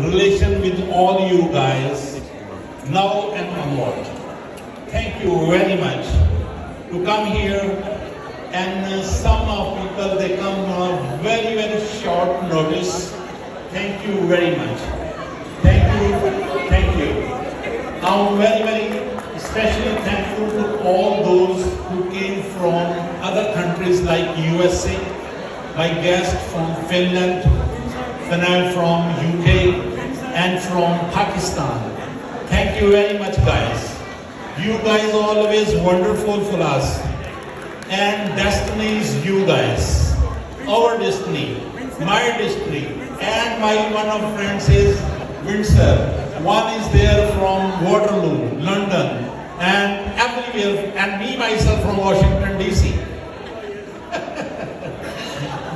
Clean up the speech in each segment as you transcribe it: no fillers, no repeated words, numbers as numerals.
relation with all you guys now and onward. Thank you very much to come here, and some of people they come on very very short notice. Thank you very much. Thank you, thank you. I'm very very especially thankful to all those who came from other countries like USA, my guests from Finland, from UK, and from Pakistan. Thank you very much, guys. You guys are always wonderful for us. And destiny is you guys. Our destiny, my destiny, and my one of friends is Windsor. One is there from Waterloo, London, and everywhere, and me myself from Washington DC.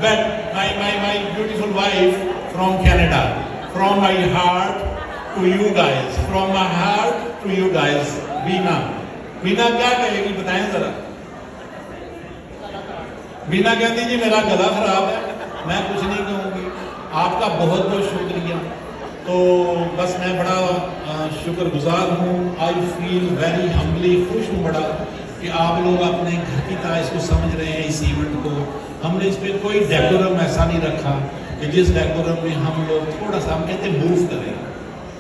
But my beautiful wife from Canada. From my heart to you guys. From my heart to you guys. بینا کیا کہے گی بتائیں ذرا. بینا کہتی جی میرا گلا خراب ہے, میں کچھ نہیں کہوں گی. آپ کا بہت بہت شکریہ. تو بس میں بڑا شکر گزار ہوں. آئی فیل ویری ہمبلی, خوش ہوں بڑا کہ آپ لوگ اپنے گھر کی طرح اس کو سمجھ رہے ہیں. اس ایونٹ کو ہم نے اس پہ کوئی ڈیکورم ایسا نہیں رکھا کہ جس ڈیکورم میں ہم لوگ تھوڑا سا ہم کہتے ہیں موو کریں,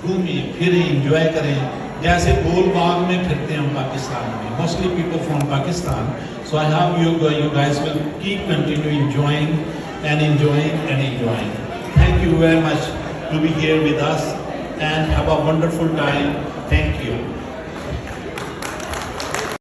گھومیں پھریں, انجوائے کریں, جیسے گول باغ میں پھرتے ہیں ہم پاکستان میں. Mostly people from Pakistan. So I hope you guys will keep continue enjoying and enjoying and enjoying. Thank you very much to be here with us and have a wonderful time. Thank you.